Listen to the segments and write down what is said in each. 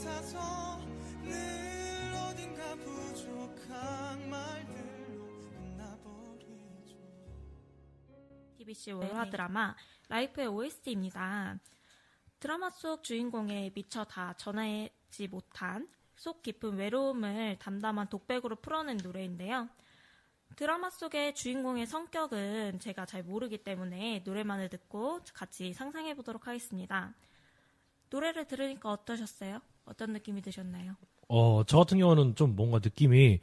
같아서 늘 어딘가 부족한 말들로 끝나버리죠. TBC 월화 드라마 라이프의 OST입니다. 드라마 속 주인공의 미처 다 전하지 못한 속 깊은 외로움을 담담한 독백으로 풀어낸 노래인데요. 드라마 속의 주인공의 성격은 제가 잘 모르기 때문에 노래만을 듣고 같이 상상해 보도록 하겠습니다. 노래를 들으니까 어떠셨어요? 어떤 느낌이 드셨나요? 저 같은 경우는 좀 뭔가 느낌이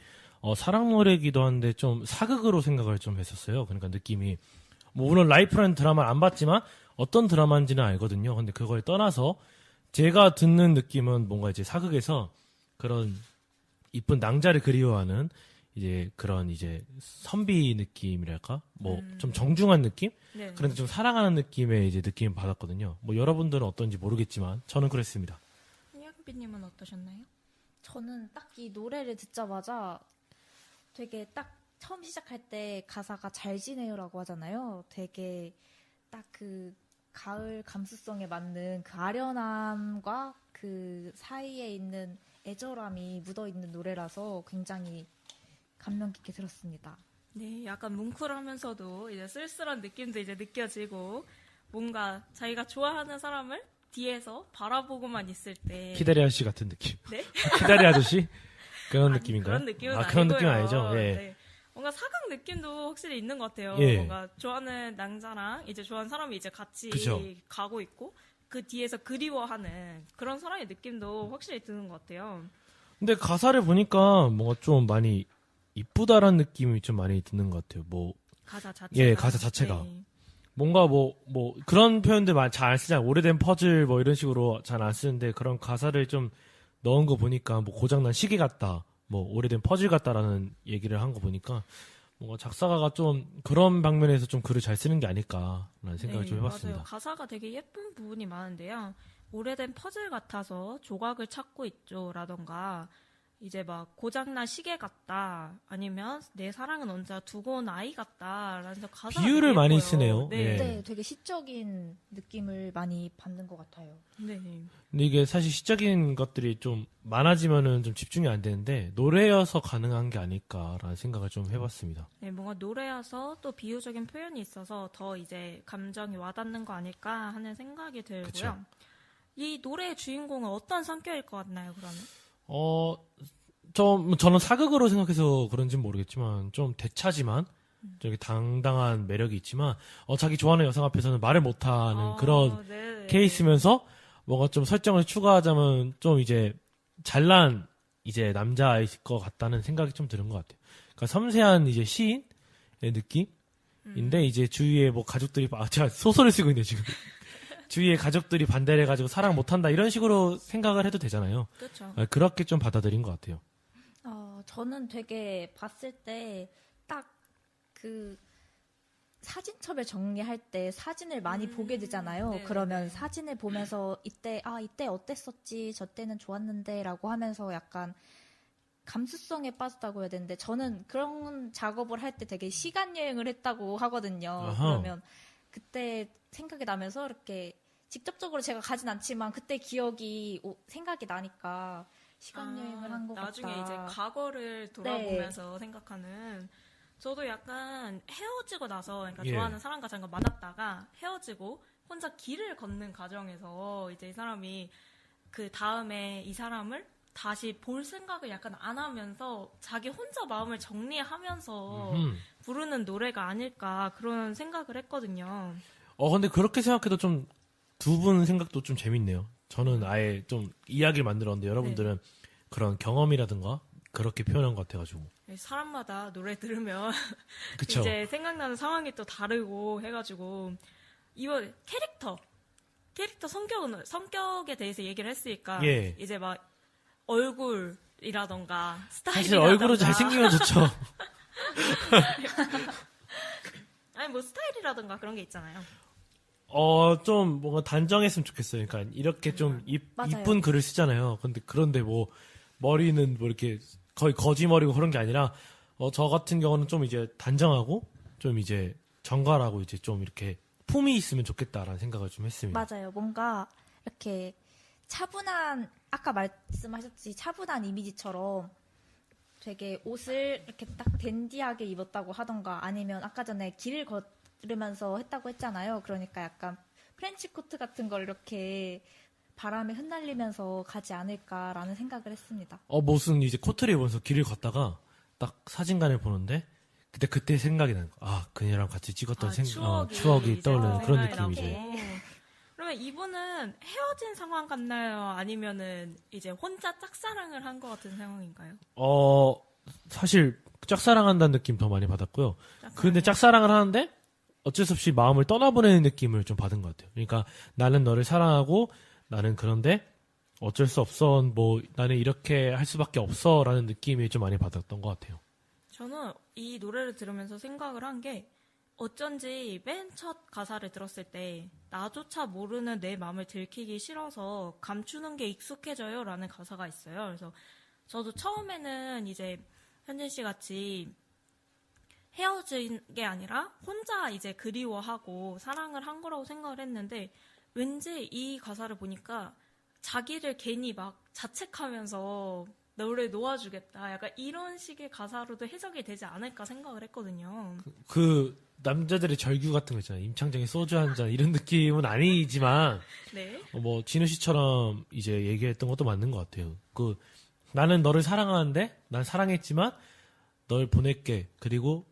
사랑 노래기도 한데 좀 사극으로 생각을 좀 했었어요. 그러니까 느낌이 뭐 물론 라이프라는 드라마를 안 봤지만 어떤 드라마인지는 알거든요. 근데 그걸 떠나서 제가 듣는 느낌은 뭔가 이제 사극에서 그런 이쁜 낭자를 그리워하는 이제 그런 이제 선비 느낌이랄까? 뭐 좀 정중한 느낌? 네. 그런데 좀 사랑하는 느낌의 이제 느낌을 받았거든요. 뭐 여러분들은 어떤지 모르겠지만 저는 그랬습니다. 이학비님은 어떠셨나요? 저는 딱 이 노래를 듣자마자 되게 딱 처음 시작할 때 가사가 잘 지내요라고 하잖아요. 되게 딱 그 가을 감수성에 맞는 그 아련함과 그 사이에 있는 애절함이 묻어있는 노래라서 굉장히 감명 깊게 들었습니다. 네, 약간 뭉클하면서도 이제 쓸쓸한 느낌도 이제 느껴지고 뭔가 자기가 좋아하는 사람을 뒤에서 바라보고만 있을 때 키다리 아저씨 같은 느낌. 네? 키다리 아저씨? 그런 아니, 느낌인가요? 그런 느낌은 그런 아니고요. 느낌은 아니죠. 예. 네. 뭔가 사극 느낌도 확실히 있는 것 같아요. 예. 뭔가 좋아하는 낭자랑 이제 좋아하는 사람이 이제 같이 그쵸. 가고 있고 그 뒤에서 그리워하는 그런 사람의 느낌도 확실히 드는 것 같아요. 근데 가사를 보니까 뭔가 좀 많이 이쁘다란 느낌이 좀 많이 드는 것 같아요. 뭐, 가사 자체가. 예, 가사 자체가. 네. 뭔가 뭐, 그런 표현들 잘 안 쓰잖아요. 오래된 퍼즐 뭐 이런 식으로 잘 안 쓰는데 그런 가사를 좀 넣은 거 보니까 뭐 고장난 시계 같다. 뭐 오래된 퍼즐 같다라는 얘기를 한 거 보니까 뭔가 작사가가 좀 그런 방면에서 좀 글을 잘 쓰는 게 아닐까라는 생각을 좀 해봤습니다. 맞아요. 가사가 되게 예쁜 부분이 많은데요. 오래된 퍼즐 같아서 조각을 찾고 있죠. 라던가 이제 막 고장난 시계 같다. 아니면 내 사랑은 언제 두고 온 아이 같다. 라는 가사가 비유를 되게 많이 예뻐요. 쓰네요. 네. 예. 네, 되게 시적인 느낌을 많이 받는 것 같아요. 네. 근데 이게 사실 시적인 것들이 좀 많아지면은 좀 집중이 안 되는데 노래여서 가능한 게 아닐까라는 생각을 좀 해봤습니다. 네, 뭔가 노래여서 또 비유적인 표현이 있어서 더 이제 감정이 와닿는 거 아닐까 하는 생각이 들고요. 그쵸. 이 노래의 주인공은 어떤 성격일 것 같나요, 그러면? 저는 사극으로 생각해서 그런지는 모르겠지만 좀 대차지만 저기 당당한 매력이 있지만 자기 좋아하는 여성 앞에서는 말을 못하는 그런 네. 케이스면서 뭔가 좀 설정을 추가하자면 좀 이제 잘난 이제 남자일 것 같다는 생각이 좀 드는 것 같아요. 그러니까 섬세한 이제 시인의 느낌인데 이제 주위에 뭐 가족들이 제가 소설을 쓰고 있네요 지금. 주위에 가족들이 반대를 해가지고 사랑 못한다 이런 식으로 생각을 해도 되잖아요. 그렇죠. 그렇게 좀 받아들인 것 같아요. 저는 되게 봤을 때 딱 그 사진첩을 정리할 때 사진을 많이 보게 되잖아요. 네, 그러면 네. 사진을 보면서 이때 어땠었지, 저 때는 좋았는데 라고 하면서 약간 감수성에 빠졌다고 해야 되는데 저는 그런 작업을 할 때 되게 시간 여행을 했다고 하거든요. 아하. 그러면 그때 생각이 나면서 이렇게 직접적으로 제가 가진 않지만 그때 기억이 생각이 나니까 시간 여행을 한 것 같다. 나중에 이제 과거를 돌아보면서 생각하는. 저도 약간 헤어지고 나서, 그러니까 예. 좋아하는 사람과 잠깐 만났다가 헤어지고 혼자 길을 걷는 과정에서 이제 이 사람이 그 다음에 이 사람을 다시 볼 생각을 약간 안 하면서 자기 혼자 마음을 정리하면서 부르는 노래가 아닐까 그런 생각을 했거든요. 근데 그렇게 생각해도 좀 두 분 생각도 좀 재밌네요. 저는 아예 좀 이야기를 만들었는데 여러분들은 그런 경험이라든가 그렇게 표현한 것 같아가지고. 사람마다 노래 들으면 그쵸. 이제 생각나는 상황이 또 다르고 해가지고 이번 캐릭터 성격에 대해서 얘기를 했으니까 예. 이제 막 얼굴이라던가 사실 스타일이라던가 얼굴은 잘생기면 좋죠. 아니 뭐 스타일이라던가 그런 게 있잖아요. 좀 뭔가 단정했으면 좋겠어요. 그러니까 이렇게 좀 맞아요. 이쁜 글을 쓰잖아요. 그런데 뭐 머리는 뭐 이렇게 거의 거지머리고 그런 게 아니라 저 같은 경우는 좀 이제 단정하고 좀 이제 정갈하고 이제 좀 이렇게 품이 있으면 좋겠다라는 생각을 좀 했습니다. 맞아요. 뭔가 이렇게 차분한 아까 말씀하셨지 차분한 이미지처럼 되게 옷을 이렇게 딱 댄디하게 입었다고 하던가 아니면 아까 전에 길을 걸으면서 했다고 했잖아요. 그러니까 약간 프렌치 코트 같은 걸 이렇게 바람에 흩날리면서 가지 않을까라는 생각을 했습니다. 무슨 이제 코트를 입으면서 길을 걷다가 딱 사진관을 보는데 그때 생각이 나는 거. 그녀랑 같이 찍었던 추억이 떠오르는 그런 느낌이지. 그러면 이분은 헤어진 상황 같나요? 아니면은 이제 혼자 짝사랑을 한 것 같은 상황인가요? 사실 짝사랑한다는 느낌 더 많이 받았고요. 근데 짝사랑을 하는데 어쩔 수 없이 마음을 떠나보내는 느낌을 좀 받은 것 같아요. 그러니까 나는 너를 사랑하고 나는 그런데 어쩔 수 없어. 뭐 나는 이렇게 할 수밖에 없어라는 느낌이 좀 많이 받았던 것 같아요. 저는 이 노래를 들으면서 생각을 한 게 어쩐지 맨 첫 가사를 들었을 때 나조차 모르는 내 마음을 들키기 싫어서 감추는 게 익숙해져요 라는 가사가 있어요. 그래서 저도 처음에는 이제 현진 씨 같이 헤어진 게 아니라 혼자 이제 그리워하고 사랑을 한 거라고 생각을 했는데 왠지 이 가사를 보니까 자기를 괜히 막 자책하면서 너를 놓아주겠다. 약간 이런 식의 가사로도 해석이 되지 않을까 생각을 했거든요. 그 남자들의 절규 같은 거 있잖아요. 임창정의 소주 한 잔 이런 느낌은 아니지만 네. 뭐 진우 씨처럼 이제 얘기했던 것도 맞는 것 같아요. 나는 너를 사랑하는데 난 사랑했지만 널 보낼게. 그리고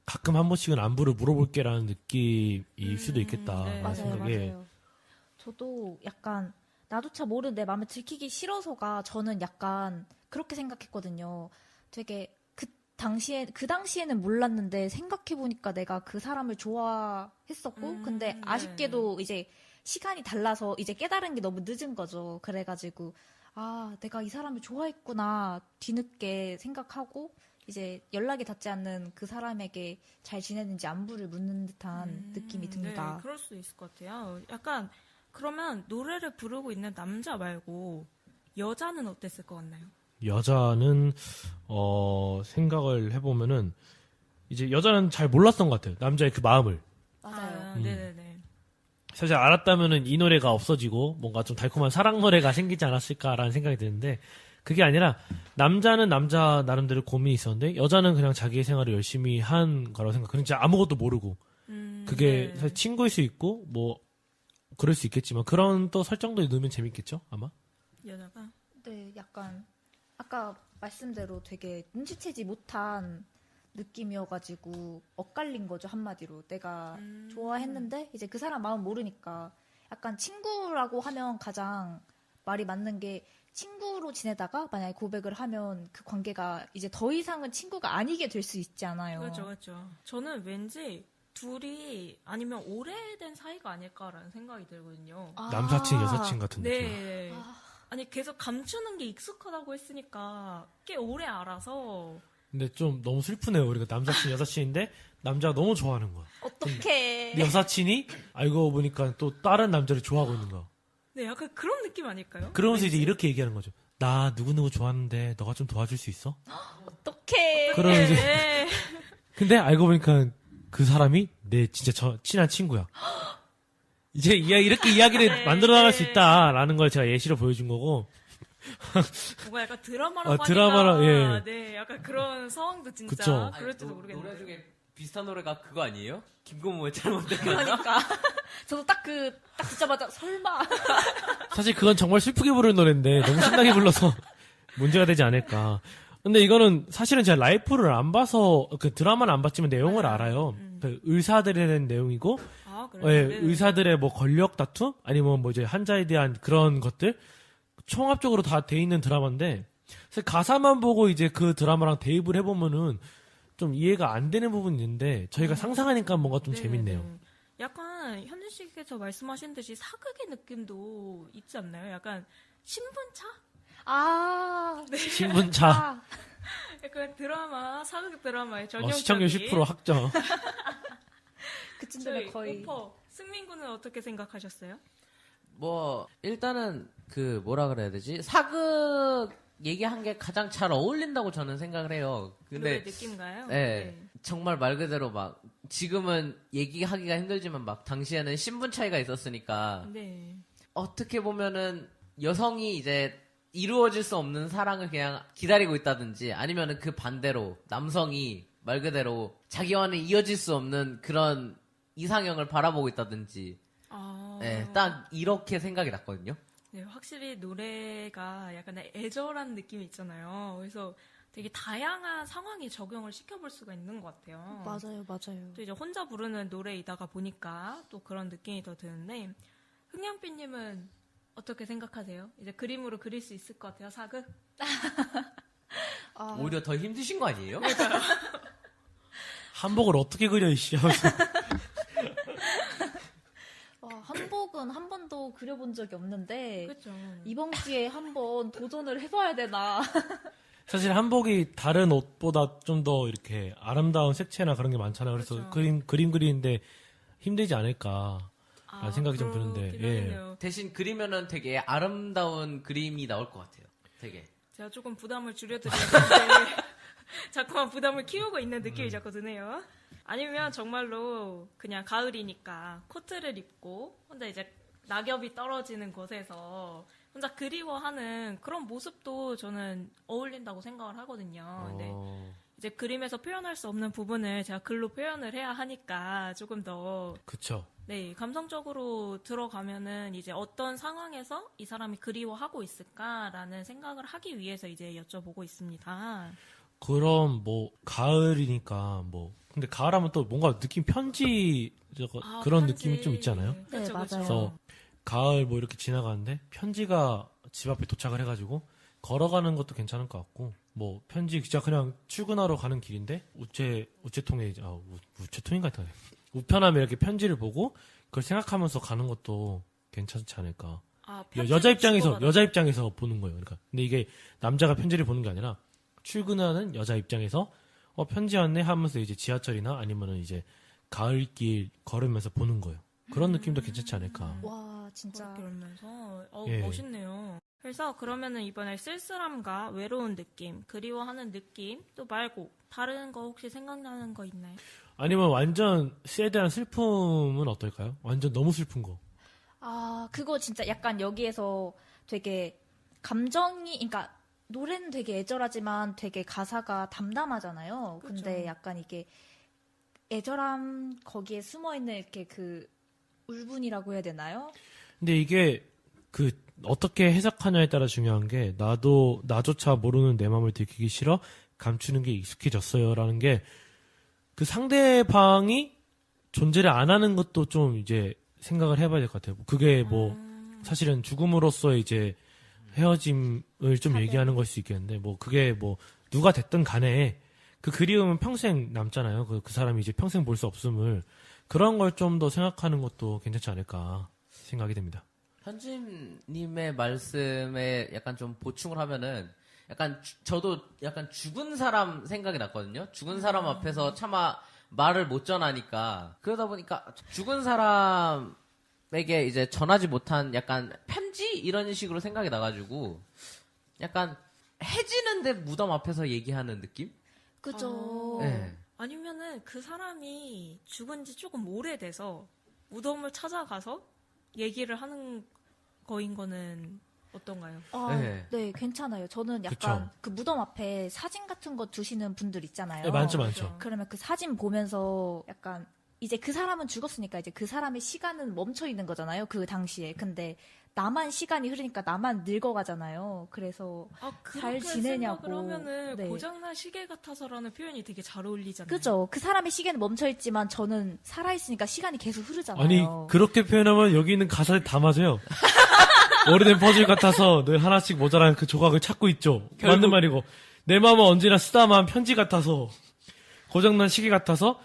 가끔 한 번씩은 안부를 물어볼게라는 느낌일 수도 있겠다. 네. 맞아요, 생각에. 맞아요. 저도 약간 나조차 모르는 내 마음을 들키기 싫어서가 저는 약간 그렇게 생각했거든요. 되게 그 당시에는 몰랐는데 생각해보니까 내가 그 사람을 좋아했었고, 근데 네. 아쉽게도 이제 시간이 달라서 이제 깨달은 게 너무 늦은 거죠. 그래가지고, 내가 이 사람을 좋아했구나, 뒤늦게 생각하고, 이제 연락이 닿지 않는 그 사람에게 잘 지내는지 안부를 묻는 듯한 느낌이 듭니다. 네, 그럴 수 있을 것 같아요. 약간 그러면 노래를 부르고 있는 남자 말고 여자는 어땠을 것 같나요? 여자는 생각을 해보면은 이제 여자는 잘 몰랐던 것 같아요. 남자의 그 마음을. 맞아요. 네네네. 사실 알았다면은 이 노래가 없어지고 뭔가 좀 달콤한 사랑 노래가 생기지 않았을까라는 생각이 드는데 그게 아니라 남자는 남자 나름대로 고민이 있었는데 여자는 그냥 자기의 생활을 열심히 한 거라고 생각. 그냥 진짜 아무것도 모르고 그게 네. 사실 친구일 수 있고 뭐 그럴 수 있겠지만 그런 또 설정도 넣으면 재밌겠죠 아마. 여자가 네, 약간 아까 말씀대로 되게 눈치채지 못한 느낌이어가지고 엇갈린 거죠, 한마디로. 내가 좋아했는데 이제 그 사람 마음 모르니까 약간 친구라고 하면 가장 말이 맞는 게 친구로 지내다가 만약에 고백을 하면 그 관계가 이제 더 이상은 친구가 아니게 될 수 있잖아요. 그렇죠, 그렇죠. 저는 왠지 둘이 아니면 오래된 사이가 아닐까라는 생각이 들거든요. 남사친 여사친 같은 느낌. 네. 아니 계속 감추는 게 익숙하다고 했으니까 꽤 오래 알아서. 근데 좀 너무 슬프네요. 우리가 남사친 여사친인데 남자가 너무 좋아하는 거야. 어떡해. 근데 여사친이 알고 보니까 또 다른 남자를 좋아하고 있는 거야. 네, 약간 그런 느낌 아닐까요? 그러면서 이제 이렇게 얘기하는 거죠. 나 누구누구 좋아하는데 너가 좀 도와줄 수 있어? 어떡해. 그러면 이제 네. 근데 알고 보니까 그 사람이 내 진짜 친한 친구야. 이제 이렇게 이야기를 만들어 나갈 수 있다라는 걸 제가 예시로 보여준 거고. 뭔가 약간 드라마라고 드라마라, 하니까 예. 네, 약간 그런 상황도 진짜 그쵸. 그럴지도 모르겠네요. 노래 중에 비슷한 노래가 그거 아니에요? 김고모의 잘못된 거. 그러니까. 저도 딱 듣자마자 설마. 사실 그건 정말 슬프게 부르는 노래인데 너무 신나게 불러서 문제가 되지 않을까. 근데 이거는 사실은 제가 라이프를 안 봐서 그 드라마는 안 봤지만 내용을 알아요. 그 의사들에 대한 내용이고 그래요? 예, 네네. 의사들의 뭐 권력 다툼 아니면 뭐 이제 환자에 대한 그런 것들 총합적으로 다 돼 있는 드라마인데 사실 가사만 보고 이제 그 드라마랑 대입을 해보면은 좀 이해가 안 되는 부분이 있는데 저희가 상상하니까 뭔가 좀 네네네. 재밌네요. 약간 현진 씨께서 말씀하신 듯이 사극의 느낌도 있지 않나요? 약간 신분차? 신분차 약간 드라마, 사극 드라마의 전형적인 시청률 10% 확정. 그쯤 되면 저희 거의. 오퍼 승민 군은 어떻게 생각하셨어요? 뭐 일단은 그 뭐라 그래야 되지? 사극 얘기한 게 가장 잘 어울린다고 저는 생각을 해요. 노래 근데 느낌가요? 네. 정말 말 그대로 막 지금은 얘기하기가 힘들지만 막 당시에는 신분 차이가 있었으니까 네. 어떻게 보면은 여성이 이제 이루어질 수 없는 사랑을 그냥 기다리고 있다든지 아니면은 그 반대로 남성이 말 그대로 자기와는 이어질 수 없는 그런 이상형을 바라보고 있다든지 네, 딱 이렇게 생각이 났거든요. 네, 확실히 노래가 약간 애절한 느낌이 있잖아요. 그래서 되게 다양한 상황에 적용을 시켜볼 수가 있는 것 같아요. 맞아요, 맞아요. 또 이제 혼자 부르는 노래이다가 보니까 또 그런 느낌이 더 드는데, 흥양비님은 어떻게 생각하세요? 이제 그림으로 그릴 수 있을 것 같아요, 사극? 오히려 더 힘드신 거 아니에요? 한복을 어떻게 그려 이씨 하면서 한복은 한 번도 그려본 적이 없는데 그렇죠. 이번 기회에 한번 도전을 해봐야 되나. 사실 한복이 다른 옷보다 좀 더 이렇게 아름다운 색채나 그런 게 많잖아요. 그래서 그렇죠. 그림 그리는데 힘들지 않을까라는 생각이 좀 드는데. 예. 대신 그리면은 되게 아름다운 그림이 나올 것 같아요. 되게. 제가 조금 부담을 줄여드리는데 자꾸만 부담을 키우고 있는 느낌이 자꾸 드네요. 아니면 정말로 그냥 가을이니까 코트를 입고 혼자 이제 낙엽이 떨어지는 곳에서 혼자 그리워하는 그런 모습도 저는 어울린다고 생각을 하거든요. 근데 이제 그림에서 표현할 수 없는 부분을 제가 글로 표현을 해야 하니까 조금 더 그쵸. 네, 감성적으로 들어가면은 이제 어떤 상황에서 이 사람이 그리워하고 있을까라는 생각을 하기 위해서 이제 여쭤보고 있습니다. 그럼 뭐 가을이니까 뭐 근데 가을하면 또 뭔가 느낌 편지 그런 편지. 느낌이 좀 있잖아요. 그쵸, 네, 그쵸. 맞아요. 그래서 가을 뭐 이렇게 지나가는데 편지가 집 앞에 도착을 해가지고 걸어가는 것도 괜찮을 것 같고 뭐 편지 진짜 그냥 출근하러 가는 길인데 우체통에 우체통인 것 같아요. 우편함에 이렇게 편지를 보고 그걸 생각하면서 가는 것도 괜찮지 않을까. 여자 입장에서 보는 거예요. 그러니까 근데 이게 남자가 편지를 보는 게 아니라 출근하는 여자 입장에서 편지 왔네 하면서 이제 지하철이나 아니면은 이제 가을길 걸으면서 보는 거예요. 그런 느낌도 괜찮지 않을까. 와, 진짜. 그러면서 예. 멋있네요. 그래서 그러면은 이번에 쓸쓸함과 외로운 느낌, 그리워하는 느낌 또 말고 다른 거 혹시 생각나는 거 있나요? 아니면 완전 새대한 슬픔은 어떨까요? 완전 너무 슬픈 거. 그거 진짜 약간 여기에서 되게 감정이, 그러니까 노래는 되게 애절하지만 되게 가사가 담담하잖아요. 근데 그쵸. 약간 이게 애절함 거기에 숨어있는 이렇게 그 울분이라고 해야 되나요? 근데 이게 그 어떻게 해석하냐에 따라 중요한 게 나조차 모르는 내 마음을 들키기 싫어 감추는 게 익숙해졌어요라는 게 그 상대방이 존재를 안 하는 것도 좀 이제 생각을 해봐야 될 것 같아요. 그게 뭐 사실은 죽음으로써 이제 헤어짐을 좀 얘기하는 걸 수 있겠는데 뭐 그게 뭐 누가 됐든 간에 그 그리움은 평생 남잖아요. 그 사람이 이제 평생 볼 수 없음을 그런 걸 좀 더 생각하는 것도 괜찮지 않을까 생각이 됩니다. 현진님의 말씀에 약간 좀 보충을 하면은 약간 저도 약간 죽은 사람 생각이 났거든요. 죽은 사람 앞에서 차마 말을 못 전하니까 그러다 보니까 죽은 사람에게 이제 전하지 못한 약간 편지 이런 식으로 생각이 나가지고 약간 해지는데 무덤 앞에서 얘기하는 느낌? 그죠. 네. 아니면은 그 사람이 죽은 지 조금 오래돼서 무덤을 찾아가서 얘기를 하는 거인 거는 어떤가요? 네. 네, 괜찮아요. 저는 약간 그 무덤 앞에 사진 같은 거 두시는 분들 있잖아요. 네, 많죠. 그러면 그 사진 보면서 약간 이제 그 사람은 죽었으니까 이제 그 사람의 시간은 멈춰 있는 거잖아요. 그 당시에. 근데 나만 시간이 흐르니까 나만 늙어가잖아요. 그래서 잘 지내냐고. 그러면은 네. 고장난 시계 같아서라는 표현이 되게 잘 어울리잖아요. 그죠. 그 사람의 시계는 멈춰 있지만 저는 살아있으니까 시간이 계속 흐르잖아요. 아니 그렇게 표현하면 여기 있는 가사에 다 맞아요. 오래된 퍼즐 같아서 늘 하나씩 모자란 그 조각을 찾고 있죠. 맞는 말이고 내 마음은 언제나 쓰다만 편지 같아서 고장난 시계 같아서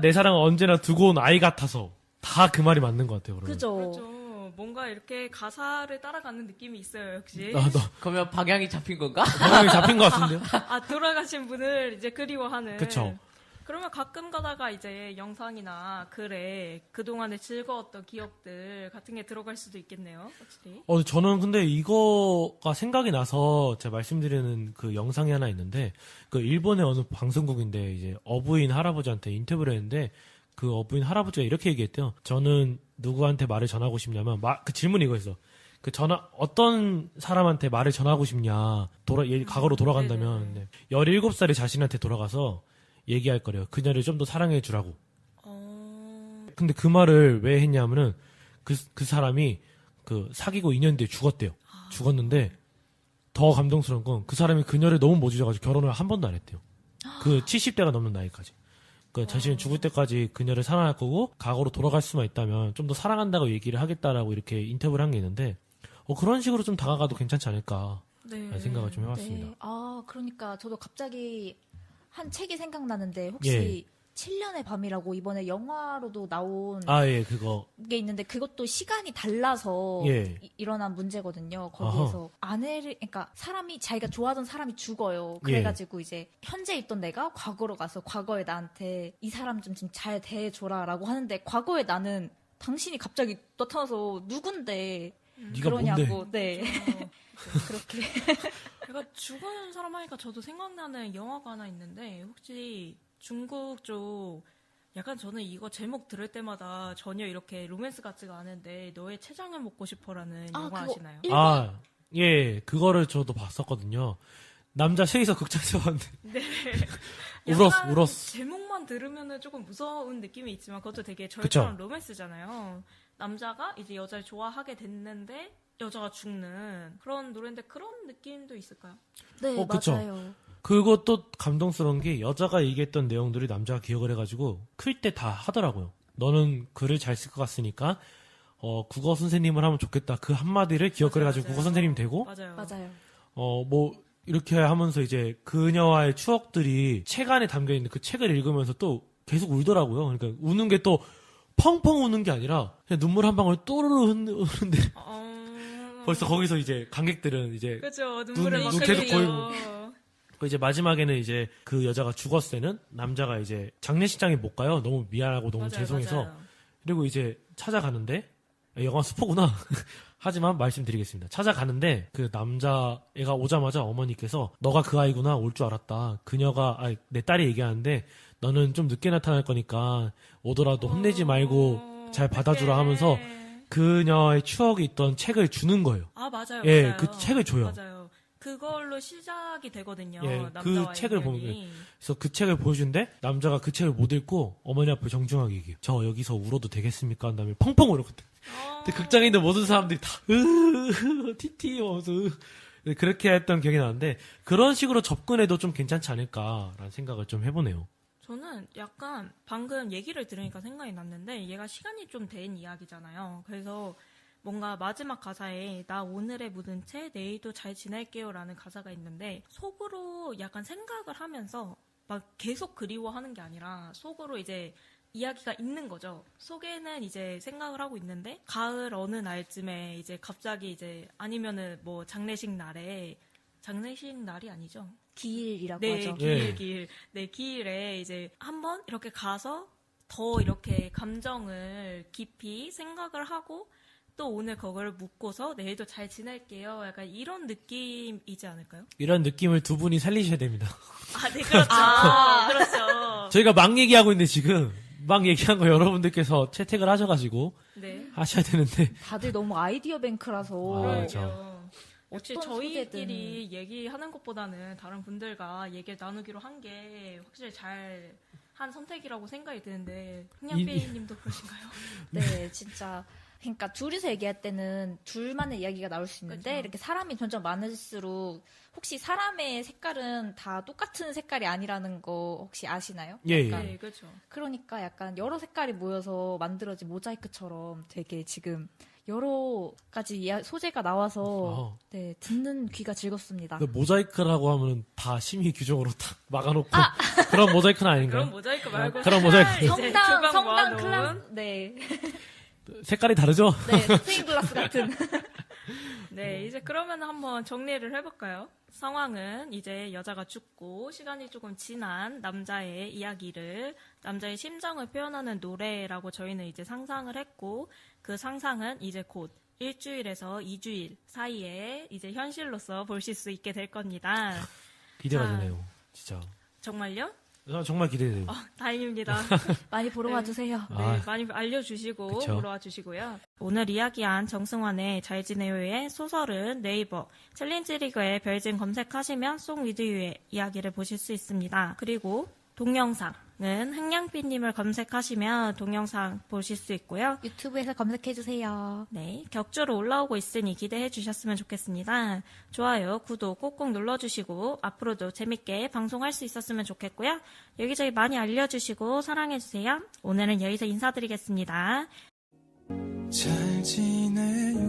내 사랑은 언제나 두고 온 아이 같아서 다 그 말이 맞는 것 같아요. 그러면. 그죠. 그렇죠. 뭔가 이렇게 가사를 따라가는 느낌이 있어요, 역시. 그러면 방향이 잡힌 건가? 방향이 잡힌 것 같은데요? 돌아가신 분을 이제 그리워하는. 그쵸. 그러면 가끔 가다가 이제 영상이나 글에 그동안에 즐거웠던 기억들 같은 게 들어갈 수도 있겠네요, 확실히. 저는 근데 이거가 생각이 나서 제가 말씀드리는 그 영상이 하나 있는데, 그 일본의 어느 방송국인데, 이제 어부인 할아버지한테 인터뷰를 했는데, 그 어부인 할아버지가 이렇게 얘기했대요. 저는 누구한테 말을 전하고 싶냐면, 그 질문이 이거였어. 그 어떤 사람한테 말을 전하고 싶냐. 과거로 돌아간다면. 네. 17살의 자신한테 돌아가서 얘기할 거래요. 그녀를 좀 더 사랑해 주라고. 근데 그 말을 왜 했냐면은 그 사람이 사귀고 2년 뒤에 죽었대요. 죽었는데 더 감동스러운 건 그 사람이 그녀를 너무 못 잊어가지고 결혼을 한 번도 안 했대요. 그 70대가 넘는 나이까지. 자신이 죽을 때까지 그녀를 사랑할 거고 과거로 돌아갈 수만 있다면 좀 더 사랑한다고 얘기를 하겠다라고 이렇게 인터뷰를 한 게 있는데 그런 식으로 좀 다가가도 괜찮지 않을까 라는 생각을 좀 해봤습니다. 네. 그러니까 저도 갑자기 한 책이 생각나는데 혹시 예. 7년의 밤이라고 이번에 영화로도 나온 예, 그거. 게 있는데 그것도 시간이 달라서 예. 일어난 문제거든요. 거기에서 그러니까 자기가 좋아하던 사람이 죽어요. 그래가지고 이제 현재 있던 내가 과거로 가서 과거의 나한테 이 사람 좀 잘 대해줘라라고 하는데 과거의 나는 당신이 갑자기 나타나서 누군데 네가 그러냐고. 뭔데? 네. 그렇게. 제가 죽은 사람 하니까 저도 생각나는 영화가 하나 있는데 혹시 중국 쪽 약간 저는 이거 제목 들을 때마다 전혀 이렇게 로맨스 같지가 않은데 너의 췌장을 먹고 싶어라는 영화 그거 아시나요? 예, 그거를 저도 봤었거든요. 남자 셋이서 극장에서 봤는데. 네. 울었어. 제목만 들으면은 조금 무서운 느낌이 있지만 그것도 되게 저희처럼 로맨스잖아요. 남자가 이제 여자를 좋아하게 됐는데 여자가 죽는 그런 노래인데 그런 느낌도 있을까요? 네, 그쵸. 맞아요. 그것도 감동스러운 게 여자가 얘기했던 내용들이 남자가 기억을 해가지고 클 때 다 하더라고요. 너는 글을 잘 쓸 것 같으니까 국어 선생님을 하면 좋겠다. 그 한마디를 기억을 해가지고 국어 선생님이 되고 맞아요. 이렇게 하면서 이제 그녀와의 추억들이 책 안에 담겨 있는 그 책을 읽으면서 또 계속 울더라고요. 그러니까 우는 게 또 펑펑 우는 게 아니라 그냥 눈물 한 방울 또르르 흐르는데 벌써 거기서 이제 관객들은 이제 그죠 눈물을 막 눈 계속 흘리고 이제 마지막에는 이제 그 여자가 죽었을 때는 남자가 이제 장례식장에 못 가요. 너무 미안하고 너무 죄송해서. 맞아요. 그리고 이제 찾아가는데 영화 스포구나. 하지만 말씀드리겠습니다. 찾아가는데 그 남자애가 오자마자 어머니께서 너가 그 아이구나 올 줄 알았다. 그녀가 내 딸이 얘기하는데 너는 좀 늦게 나타날 거니까 오더라도 혼내지 말고 잘 받아주라 하면서 그녀의 추억이 있던 책을 주는 거예요. 맞아요. 예, 맞아요. 그 책을 줘요. 맞아요. 그걸로 시작이 되거든요. 예, 남자와의 그 책을 인연이. 보면 그래서 그 책을 보여준데 남자가 그 책을 못 읽고 어머니 앞에 정중하게 얘기해요. 저 여기서 울어도 되겠습니까? 한 다음에 펑펑 울었거든. 근데 극장에 있는 모든 사람들이 다 티티 하면서 그렇게 했던 기억이 나는데 그런 식으로 접근해도 좀 괜찮지 않을까라는 생각을 좀 해보네요. 저는 약간 방금 얘기를 들으니까 생각이 났는데 얘가 시간이 좀 된 이야기잖아요. 그래서 뭔가 마지막 가사에 나 오늘의 묻은 채 내일도 잘 지낼게요 라는 가사가 있는데 속으로 약간 생각을 하면서 막 계속 그리워하는 게 아니라 속으로 이제 이야기가 있는 거죠. 속에는 이제 생각을 하고 있는데 가을 어느 날쯤에 이제 갑자기 이제 아니면은 뭐 장례식 날이 아니죠. 기일이라고 네, 하죠. 기일. 네, 기일에 이제 한번 이렇게 가서 더 이렇게 감정을 깊이 생각을 하고 또 오늘 그걸 묻고서 내일도 잘 지낼게요. 약간 이런 느낌이지 않을까요? 이런 느낌을 두 분이 살리셔야 됩니다. 네, 그렇죠. 그렇죠. 저희가 막 얘기하고 있는데 지금 막 얘기한 거 여러분들께서 채택을 하셔가지고 네. 하셔야 되는데 다들 너무 아이디어 뱅크라서 그러게요. 혹시 어떤 저희끼리 얘기하는 것보다는 다른 분들과 얘기를 나누기로 한 게 확실히 잘 한 선택이라고 생각이 드는데 흥양배님도 그러신가요? 네, 진짜. 그러니까 둘이서 얘기할 때는 둘만의 이야기가 나올 수 있는데 그렇죠. 이렇게 사람이 점점 많을수록 혹시 사람의 색깔은 다 똑같은 색깔이 아니라는 거 혹시 아시나요? 예, 약간 네, 그렇죠. 그러니까 약간 여러 색깔이 모여서 만들어진 모자이크처럼 되게 지금 여러 가지 소재가 나와서 네, 듣는 귀가 즐겁습니다. 그 모자이크라고 하면 다 심의 규정으로 딱 막아놓고 그런 모자이크는 아닌가요? 그런 모자이크 말고 그런 모자이크. 성당 클라스 네. 색깔이 다르죠? 네, 스테인 글라스 같은. 네, 이제 그러면 한번 정리를 해볼까요? 상황은 이제 여자가 죽고 시간이 조금 지난 남자의 남자의 심정을 표현하는 노래라고 저희는 이제 상상을 했고 그 상상은 이제 곧 1주일에서 2주일 사이에 이제 현실로서 보실 수 있게 될 겁니다. 기대가 자, 되네요. 진짜. 정말요? 정말 기대돼요. 다행입니다. 많이 보러 네. 와주세요. 아. 네, 많이 알려주시고 그쵸. 보러 와주시고요. 오늘 이야기한 정승환의 잘 지내요의 소설은 네이버 챌린지 리그에 별진 검색하시면 송 위드 유의 이야기를 보실 수 있습니다. 그리고 동영상은 흥냥비님을 검색하시면 동영상 보실 수 있고요. 유튜브에서 검색해주세요. 네, 격주로 올라오고 있으니 기대해 주셨으면 좋겠습니다. 좋아요, 구독 꼭꼭 눌러주시고 앞으로도 재밌게 방송할 수 있었으면 좋겠고요. 여기저기 많이 알려주시고 사랑해주세요. 오늘은 여기서 인사드리겠습니다. 잘 지내요